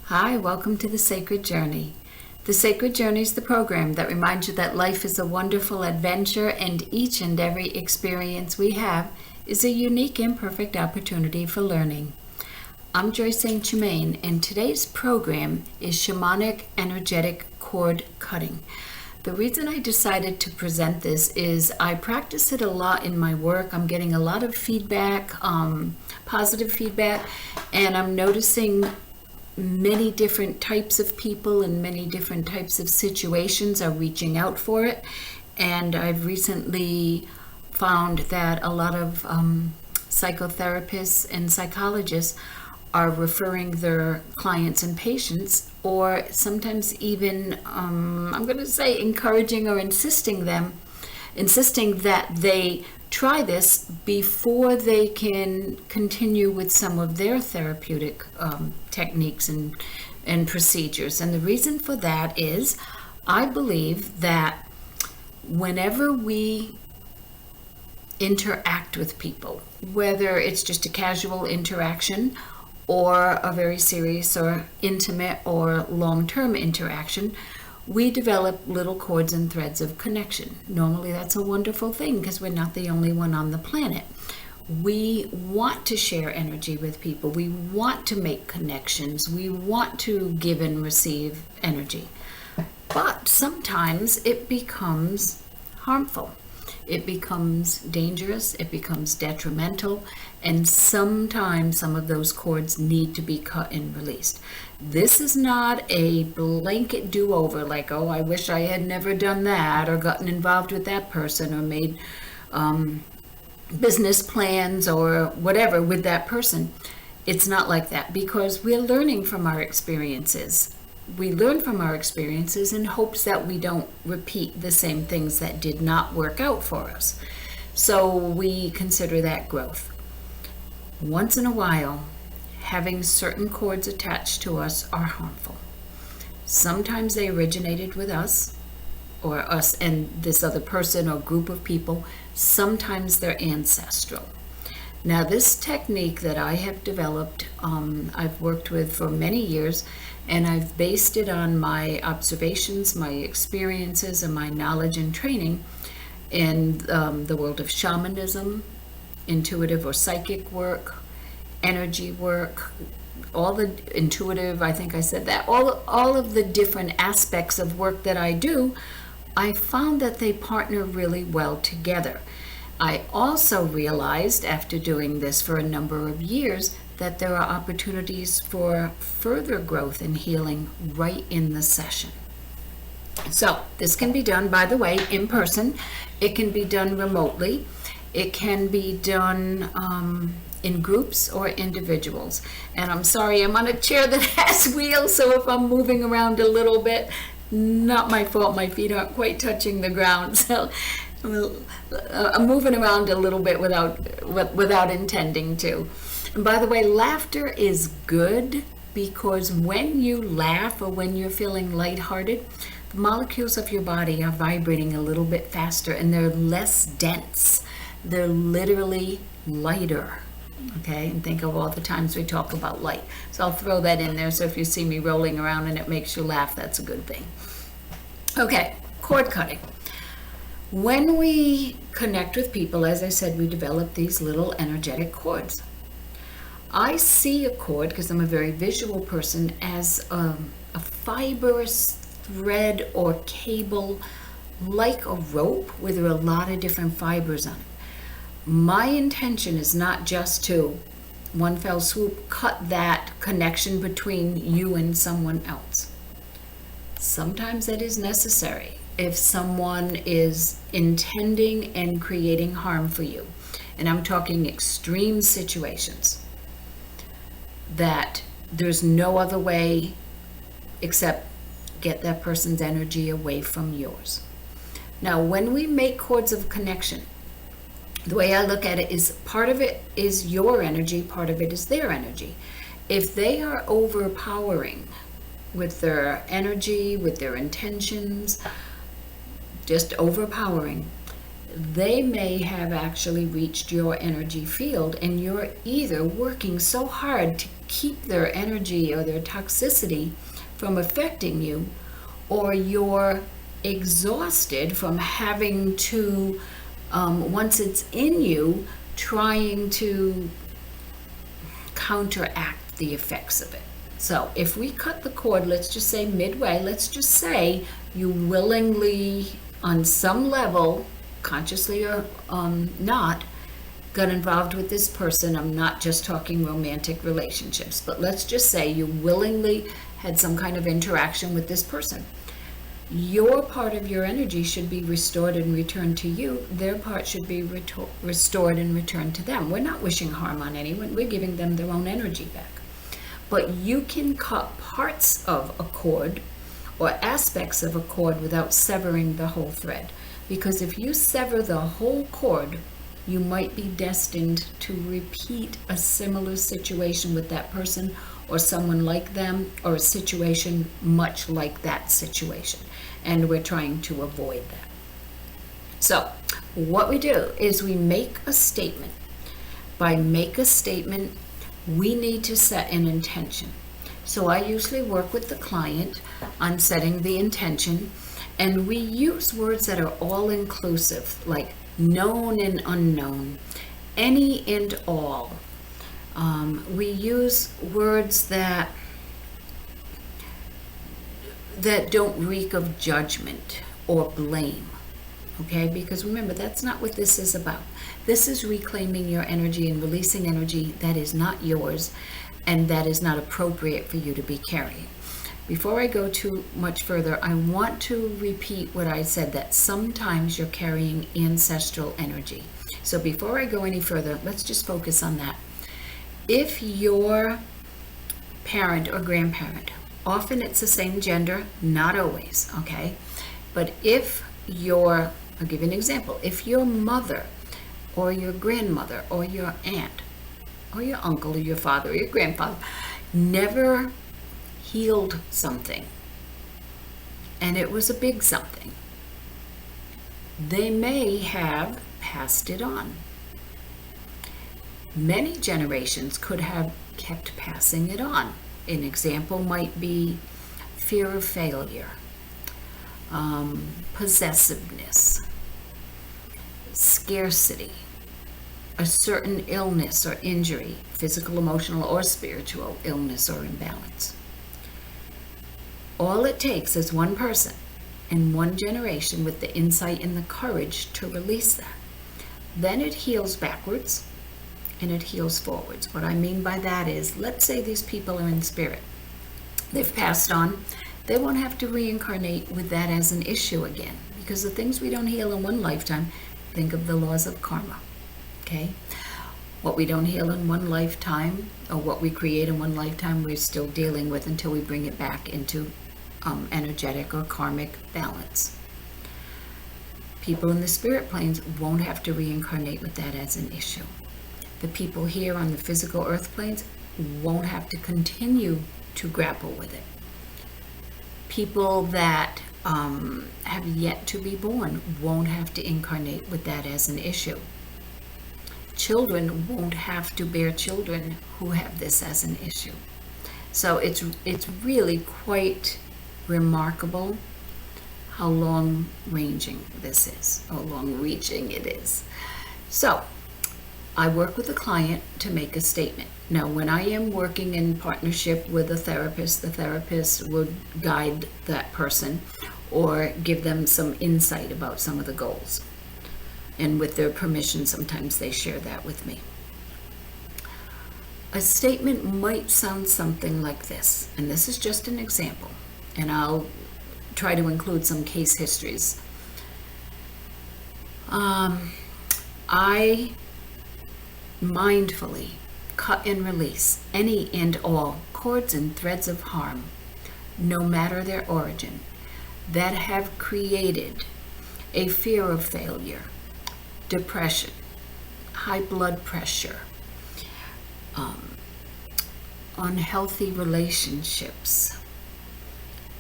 Hi, welcome to The Sacred Journey. The Sacred Journey is the program that reminds you that life is a wonderful adventure and each and every experience we have is a unique and perfect opportunity for learning. I'm Joyce St. Germain, and today's program is Shamanic Energetic Cord Cutting. The reason I decided to present this is I practice it a lot in my work. I'm getting a lot of feedback, positive feedback, and I'm noticing many different types of people and many different types of situations are reaching out for it. And I've recently found that a lot of psychotherapists and psychologists are referring their clients and patients, or sometimes even, I'm going to say, encouraging or insisting that they try this before they can continue with some of their therapeutic techniques and procedures. And the reason for that is I believe that whenever we interact with people, whether it's just a casual interaction or a very serious or intimate or long-term interaction, we develop little cords and threads of connection. Normally that's a wonderful thing because we're not the only one on the planet. We want to share energy with people. We want to make connections. We want to give and receive energy. But sometimes it becomes harmful. It becomes dangerous. It becomes detrimental. And sometimes some of those cords need to be cut and released. This is not a blanket do-over like, oh, I wish I had never done that or gotten involved with that person or made business plans or whatever with that person. It's not like that because we're learning from our experiences. We learn from our experiences in hopes that we don't repeat the same things that did not work out for us. So we consider that growth. Once in a while, having certain cords attached to us are harmful. Sometimes they originated with us, or us and this other person or group of people. Sometimes they're ancestral. Now, this technique that I have developed, I've worked with for many years, and I've based it on my observations, my experiences, and my knowledge and training in the world of shamanism, intuitive or psychic work, energy work, all the intuitive, I think I said that, all of the different aspects of work that I do, I found that they partner really well together. I also realized after doing this for a number of years that there are opportunities for further growth and healing right in the session. So this can be done, by the way, in person. It can be done remotely. It can be done in groups or individuals. And I'm sorry, I'm on a chair that has wheels, so if I'm moving around a little bit, not my fault. My feet aren't quite touching the ground, so I'm moving around a little bit without intending to. And by the way, laughter is good because when you laugh or when you're feeling lighthearted, the molecules of your body are vibrating a little bit faster and they're less dense. They're literally lighter. Okay, and think of all the times we talk about light. So I'll throw that in there, so if you see me rolling around and it makes you laugh, that's a good thing. Okay, cord cutting. When we connect with people, as I said, we develop these little energetic cords. I see a cord, because I'm a very visual person, as a fibrous thread or cable, like a rope, where there are a lot of different fibers on it. My intention is not just to, one fell swoop, cut that connection between you and someone else. Sometimes that is necessary if someone is intending and creating harm for you. And I'm talking extreme situations that there's no other way except get that person's energy away from yours. Now, when we make cords of connection, the way I look at it is part of it is your energy, part of it is their energy. If they are overpowering with their energy, with their intentions, just overpowering, they may have actually reached your energy field, and you're either working so hard to keep their energy or their toxicity from affecting you, or you're exhausted from having to, once it's in you, trying to counteract the effects of it. So if we cut the cord, let's just say midway, let's just say you willingly, on some level, consciously or not, got involved with this person. I'm not just talking romantic relationships, but let's just say you willingly had some kind of interaction with this person. Your part of your energy should be restored and returned to you. Their part should be restored and returned to them. We're not wishing harm on anyone. We're giving them their own energy back. But you can cut parts of a cord or aspects of a cord without severing the whole thread. Because if you sever the whole cord, you might be destined to repeat a similar situation with that person or someone like them, or a situation much like that situation. And we're trying to avoid that. So what we do is we make a statement. By make a statement, we need to set an intention. So I usually work with the client on setting the intention, and we use words that are all inclusive, like known and unknown, any and all. We use words that don't reek of judgment or blame, okay? Because remember, that's not what this is about. This is reclaiming your energy and releasing energy that is not yours and that is not appropriate for you to be carrying. Before I go too much further, I want to repeat what I said, that sometimes you're carrying ancestral energy. So before I go any further, let's just focus on that. If your parent or grandparent, often it's the same gender, not always, okay? But if I'll give you an example. If your mother or your grandmother or your aunt or your uncle or your father or your grandfather never healed something, and it was a big something, they may have passed it on. Many generations could have kept passing it on. An example might be fear of failure, possessiveness, scarcity, a certain illness or injury, physical, emotional, or spiritual illness or imbalance. All it takes is one person in one generation with the insight and the courage to release that. Then it heals backwards and it heals forwards. What I mean by that is, let's say these people are in spirit. They've passed on. They won't have to reincarnate with that as an issue again, because the things we don't heal in one lifetime, think of the laws of karma, okay? What we don't heal in one lifetime, or what we create in one lifetime, we're still dealing with until we bring it back into energetic or karmic balance. People in the spirit planes won't have to reincarnate with that as an issue. The people here on the physical earth planes won't have to continue to grapple with it. People that have yet to be born won't have to incarnate with that as an issue. Children won't have to bear children who have this as an issue. So it's really quite remarkable how long-ranging this is, how long-reaching it is. So I work with a client to make a statement. Now, when I am working in partnership with a therapist, the therapist would guide that person or give them some insight about some of the goals. And with their permission, sometimes they share that with me. A statement might sound something like this, and this is just an example, and I'll try to include some case histories. I mindfully cut and release any and all cords and threads of harm, no matter their origin, that have created a fear of failure, depression, high blood pressure, unhealthy relationships.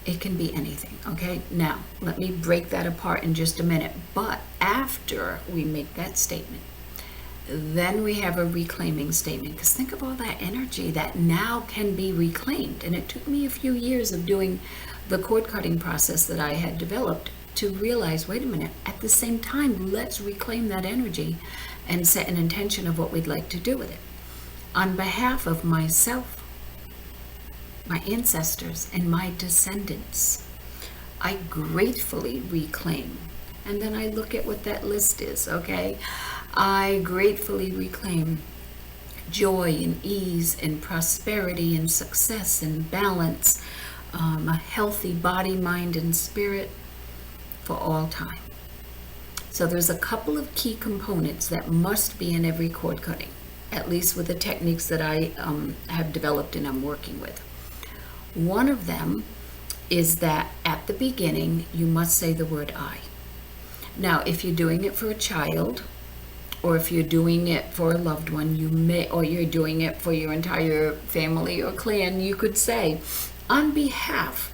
It can be anything, okay? Now, let me break that apart in just a minute. But after we make that statement, Then we have a reclaiming statement, because think of all that energy that now can be reclaimed. And it took me a few years of doing the cord cutting process that I had developed to realize, wait a minute, at the same time, let's reclaim that energy and set an intention of what we'd like to do with it. On behalf of myself, my ancestors, and my descendants, I gratefully reclaim. And then I look at what that list is, okay? I gratefully reclaim joy and ease and prosperity and success and balance, a healthy body, mind, and spirit for all time. So there's a couple of key components that must be in every cord cutting, at least with the techniques that I have developed and I'm working with. One of them is that at the beginning, you must say the word I. Now, if you're doing it for a child, or if you're doing it for a loved one, you may, or you're doing it for your entire family or clan, you could say, on behalf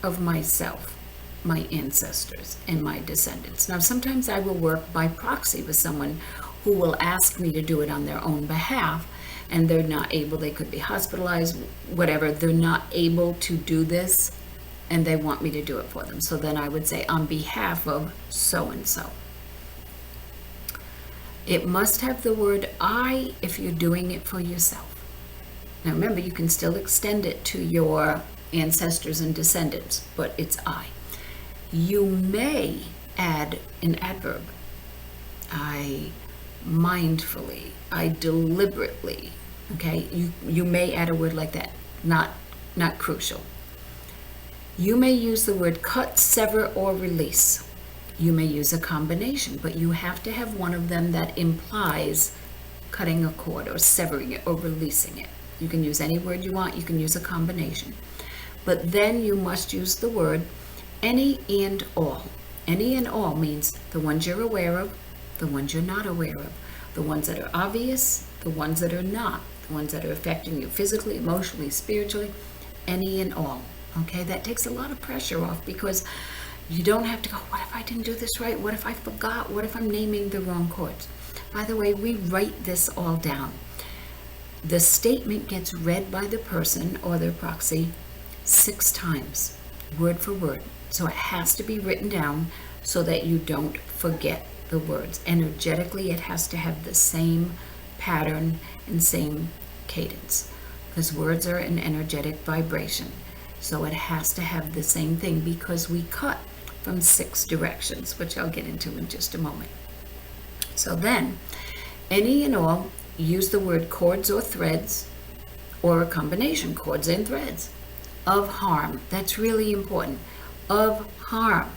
of myself, my ancestors, and my descendants. Now, sometimes I will work by proxy with someone who will ask me to do it on their own behalf, and they're not able, they could be hospitalized, whatever, they're not able to do this, and they want me to do it for them. So then I would say, on behalf of so-and-so. It must have the word I if you're doing it for yourself. Now remember, you can still extend it to your ancestors and descendants, but it's I. You may add an adverb. I mindfully, I deliberately, okay? You may add a word like that, not crucial. You may use the word cut, sever, or release. You may use a combination, but you have to have one of them that implies cutting a cord or severing it or releasing it. You can use any word you want, you can use a combination. But then you must use the word any and all. Any and all means the ones you're aware of, the ones you're not aware of, the ones that are obvious, the ones that are not, the ones that are affecting you physically, emotionally, spiritually, any and all. Okay, that takes a lot of pressure off, because you don't have to go, what if I didn't do this right? What if I forgot? What if I'm naming the wrong chords? By the way, we write this all down. The statement gets read by the person or their proxy 6 times, word for word. So it has to be written down so that you don't forget the words. Energetically, it has to have the same pattern and same cadence, because words are an energetic vibration. So it has to have the same thing, because we cut from 6 directions, which I'll get into in just a moment. So then, any and all, use the word cords or threads, or a combination, cords and threads, of harm. That's really important. Of harm.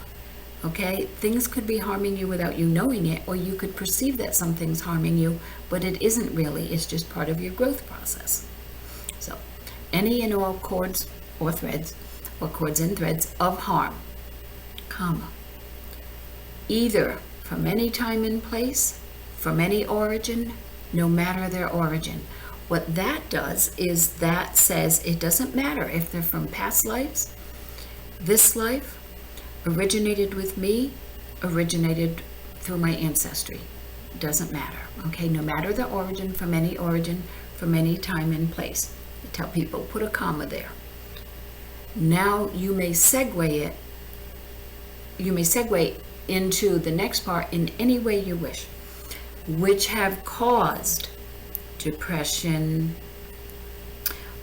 Okay? Things could be harming you without you knowing it, or you could perceive that something's harming you, but it isn't really. It's just part of your growth process. So, any and all cords or threads, or cords and threads of harm, comma, either from any time and place, from any origin, no matter their origin. What that does is that says it doesn't matter if they're from past lives, this life, originated with me, originated through my ancestry. It doesn't matter, okay? No matter the origin, from any time and place. I tell people, put a comma there. Now you may segue into the next part in any way you wish, which have caused depression,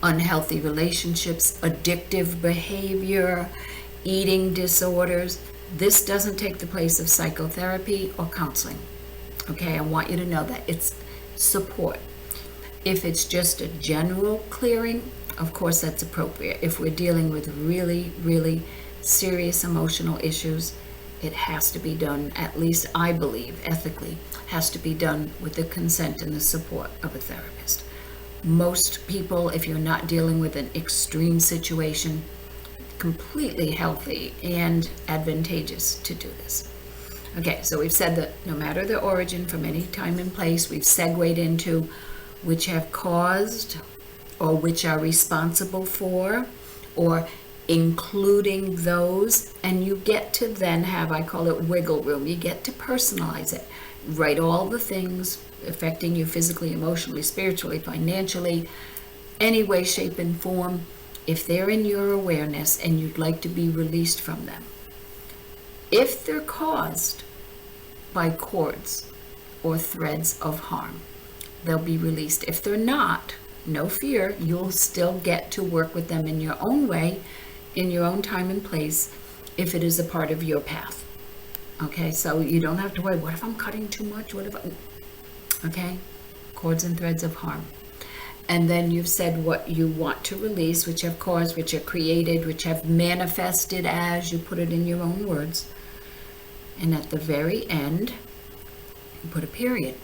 unhealthy relationships, addictive behavior, eating disorders. This doesn't take the place of psychotherapy or counseling. Okay, I want you to know that it's support. If it's just a general clearing, of course that's appropriate. If we're dealing with really, really serious emotional issues, it has to be done, at least I believe, ethically, has to be done with the consent and the support of a therapist. Most people, if you're not dealing with an extreme situation, completely healthy and advantageous to do this. Okay, so we've said that no matter the origin, from any time and place, we've segued into which have caused, or which are responsible for, or including those, and you get to then have, I call it wiggle room. You get to personalize it. Write all the things affecting you physically, emotionally, spiritually, financially, any way, shape, and form, if they're in your awareness and you'd like to be released from them. If they're caused by cords or threads of harm, they'll be released. If they're not, no fear, you'll still get to work with them in your own way, in your own time and place, if it is a part of your path. Okay, so you don't have to worry, what if I'm cutting too much? What if okay, cords and threads of harm. And then you've said what you want to release, which have caused, which are created, which have manifested as, you put it in your own words. And at the very end, you put a period.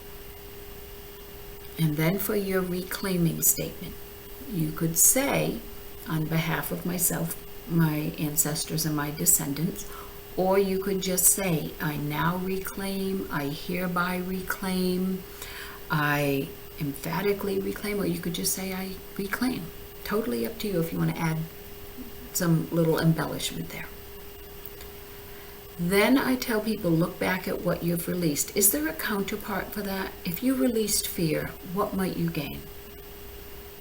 And then for your reclaiming statement, you could say, on behalf of myself, my ancestors, and my descendants, or you could just say, I now reclaim, I hereby reclaim, I emphatically reclaim, or you could just say, I reclaim. Totally up to you if you want to add some little embellishment there. Then I tell people, look back at what you've released. Is there a counterpart for that? If you released fear, what might you gain?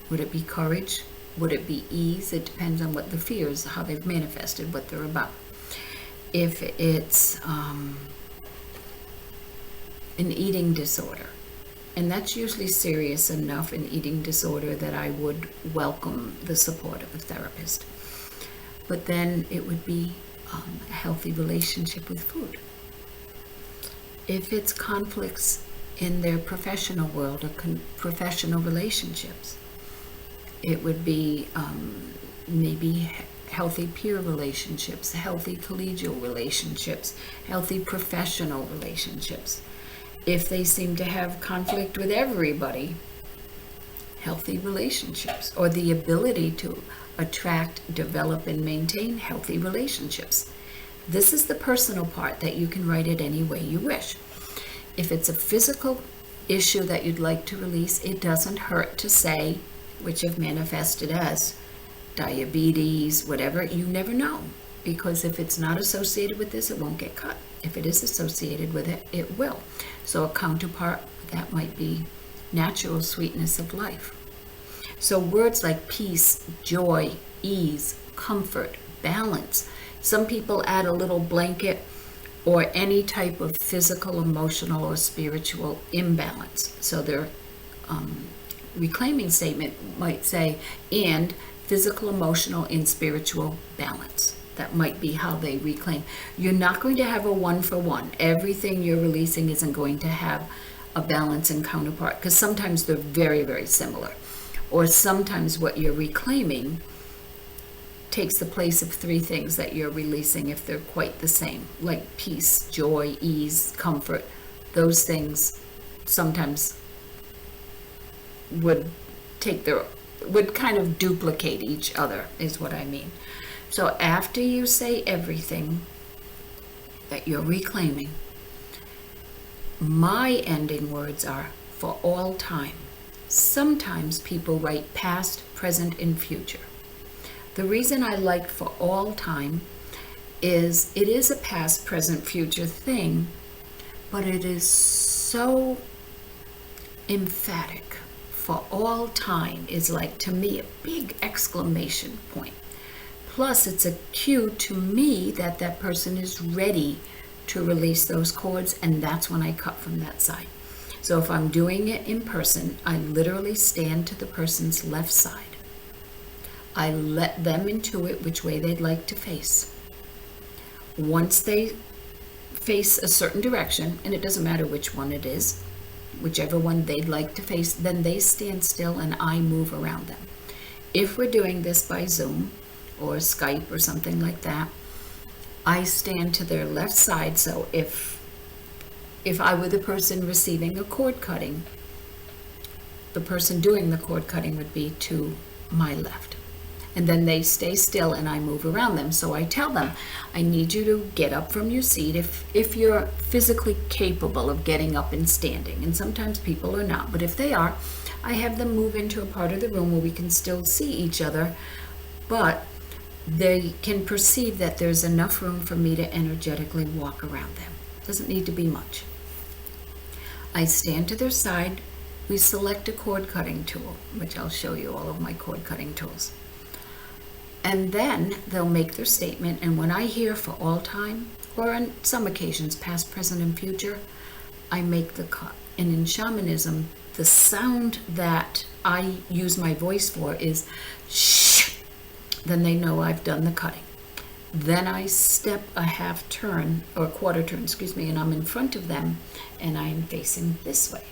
Would it be courage? Would it be ease? It depends on what the fears, how they've manifested, what they're about. If it's an eating disorder, and that's usually serious enough, an eating disorder, that I would welcome the support of a therapist. But then it would be a healthy relationship with food. If it's conflicts in their professional world or professional relationships, it would be maybe healthy peer relationships, healthy collegial relationships, healthy professional relationships. If they seem to have conflict with everybody, healthy relationships, or the ability to attract, develop, and maintain healthy relationships. This is the personal part that you can write it any way you wish. If it's a physical issue that you'd like to release, it doesn't hurt to say, which have manifested as diabetes, whatever, you never know. Because if it's not associated with this, it won't get cut. If it is associated with it, it will. So a counterpart, that might be natural sweetness of life. So words like peace, joy, ease, comfort, balance. Some people add a little blanket or any type of physical, emotional, or spiritual imbalance. So their reclaiming statement might say, and physical, emotional, and spiritual balance. That might be how they reclaim. You're not going to have a one-for-one. Everything you're releasing isn't going to have a balance and counterpart, because sometimes they're very, very similar. Or sometimes what you're reclaiming takes the place of three things that you're releasing if they're quite the same, like peace, joy, ease, comfort. Those things sometimes would kind of duplicate each other, is what I mean. So after you say everything that you're reclaiming, my ending words are for all time. Sometimes people write past, present, and future. The reason I like for all time is it is a past, present, future thing, but it is so emphatic. For all time is like, to me, a big exclamation point. Plus, it's a cue to me that that person is ready to release those cords, and that's when I cut from that side. So if I'm doing it in person, I literally stand to the person's left side. I let them intuit which way they'd like to face. Once they face a certain direction, and it doesn't matter which one it is, whichever one they'd like to face, then they stand still and I move around them. If we're doing this by Zoom or Skype or something like that, I stand to their left side. So if I were the person receiving a cord cutting, the person doing the cord cutting would be to my left. And then they stay still and I move around them. So I tell them, I need you to get up from your seat if you're physically capable of getting up and standing. And sometimes people are not, but if they are, I have them move into a part of the room where we can still see each other, but they can perceive that there's enough room for me to energetically walk around them. Doesn't need to be much. I stand to their side. We select a cord cutting tool, which I'll show you all of my cord cutting tools. And then they'll make their statement, and when I hear for all time, or on some occasions, past, present, and future, I make the cut. And in shamanism, the sound that I use my voice for is shh. Then they know I've done the cutting. Then I step a half turn, or a quarter turn, and I'm in front of them, and I am facing this way.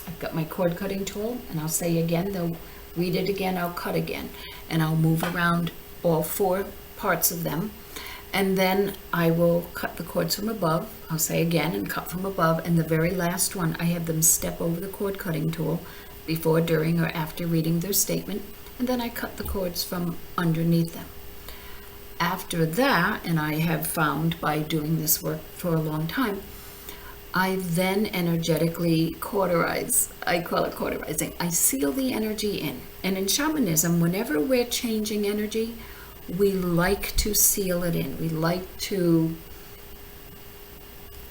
I've got my cord cutting tool, and I'll say again, they'll read it again, I'll cut again, and I'll move around all 4 parts of them, and then I will cut the cords from above. I'll say again and cut from above, and the very last one, I have them step over the cord cutting tool before, during, or after reading their statement, and then I cut the cords from underneath them. After that, and I have found by doing this work for a long time, I then energetically cauterize. I call it cauterizing. I seal the energy in. And in shamanism, whenever we're changing energy, we like to seal it in. We like to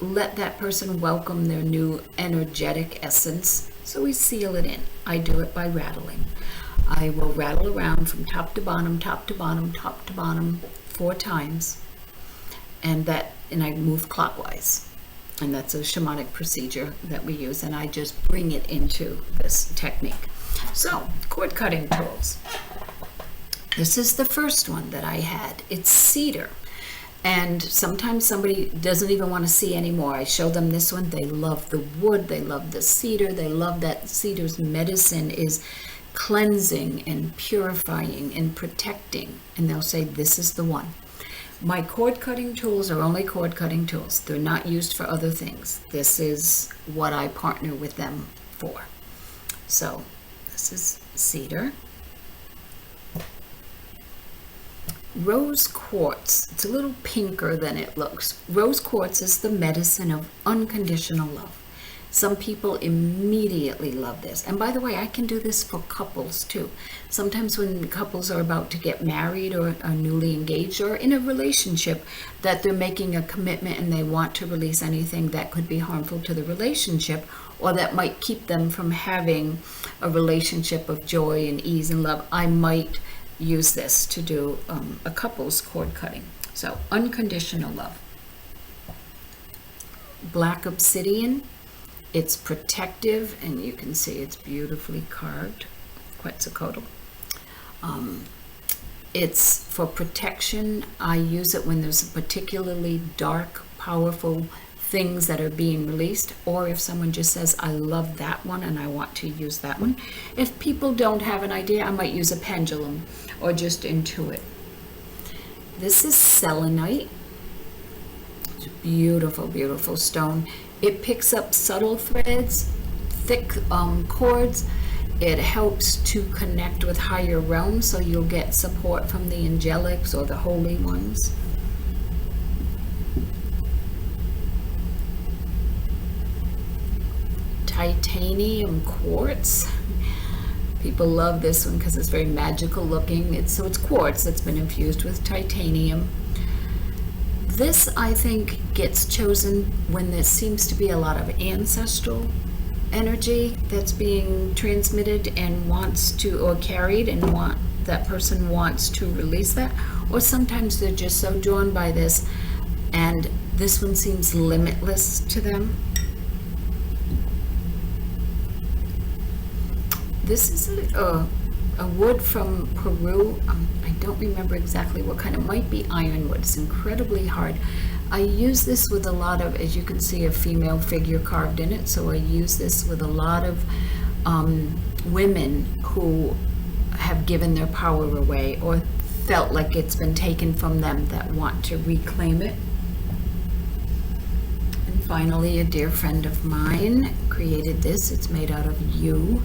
let that person welcome their new energetic essence. So we seal it in. I do it by rattling. I will rattle around from top to bottom, top to bottom, top to bottom 4 times. And I move clockwise. And that's a shamanic procedure that we use, and I just bring it into this technique. So, cord cutting tools. This is the first one that I had. It's cedar. And sometimes somebody doesn't even want to see anymore. I show them this one. They love the wood. They love the cedar. They love that cedar's medicine is cleansing and purifying and protecting. And they'll say, this is the one. My cord cutting tools are only cord cutting tools. They're not used for other things. This is what I partner with them for. So this is cedar. Rose quartz. It's a little pinker than it looks. Rose quartz is the medicine of unconditional love. Some people immediately love this. And by the way, I can do this for couples too. Sometimes when couples are about to get married or are newly engaged or in a relationship that they're making a commitment and they want to release anything that could be harmful to the relationship or that might keep them from having a relationship of joy and ease and love, I might use this to do a couple's cord cutting. So unconditional love. Black obsidian. It's protective, and you can see it's beautifully carved, Quetzalcoatl. It's for protection. I use it when there's particularly dark, powerful things that are being released, or if someone just says, I love that one and I want to use that one. If people don't have an idea, I might use a pendulum or just intuit. This is selenite. It's a beautiful, beautiful stone. It picks up subtle threads, thick cords. It helps to connect with higher realms, so you'll get support from the angelics or the holy ones. Titanium quartz. People love this one because it's very magical looking. It's quartz that's been infused with titanium. This, I think, gets chosen when there seems to be a lot of ancestral energy that's being transmitted and wants to, or carried, and that person wants to release that. Or sometimes they're just so drawn by this, and this one seems limitless to them. This is a wood from Peru. I don't remember exactly what kind. It might be ironwood. It's incredibly hard. I use this with a lot of, as you can see, a female figure carved in it. So I use this with a lot of women who have given their power away or felt like it's been taken from them that want to reclaim it. And finally, a dear friend of mine created this. It's made out of yew.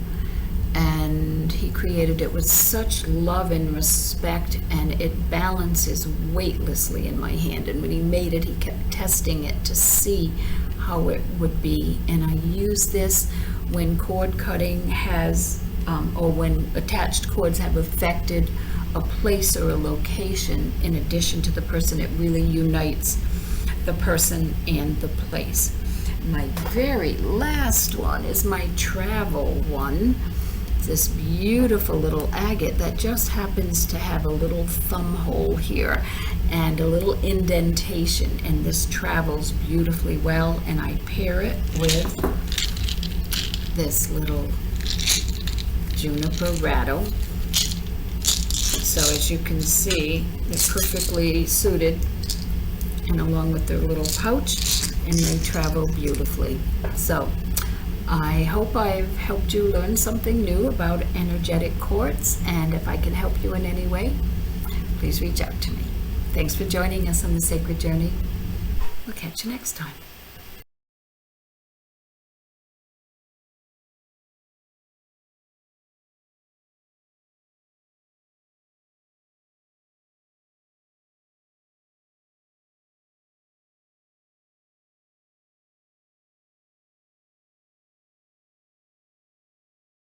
And he created it with such love and respect, and it balances weightlessly in my hand. And when he made it, he kept testing it to see how it would be. And I use this when cord cutting has, or when attached cords have affected a place or a location in addition to the person. It really unites the person and the place. My very last one is my travel one. This beautiful little agate that just happens to have a little thumb hole here and a little indentation, and this travels beautifully well, and I pair it with this little juniper rattle. So as you can see, they're perfectly suited, and along with their little pouch, and they travel beautifully. So I hope I've helped you learn something new about energetic quartz, and if I can help you in any way, please reach out to me. Thanks for joining us on the Sacred Journey. We'll catch you next time.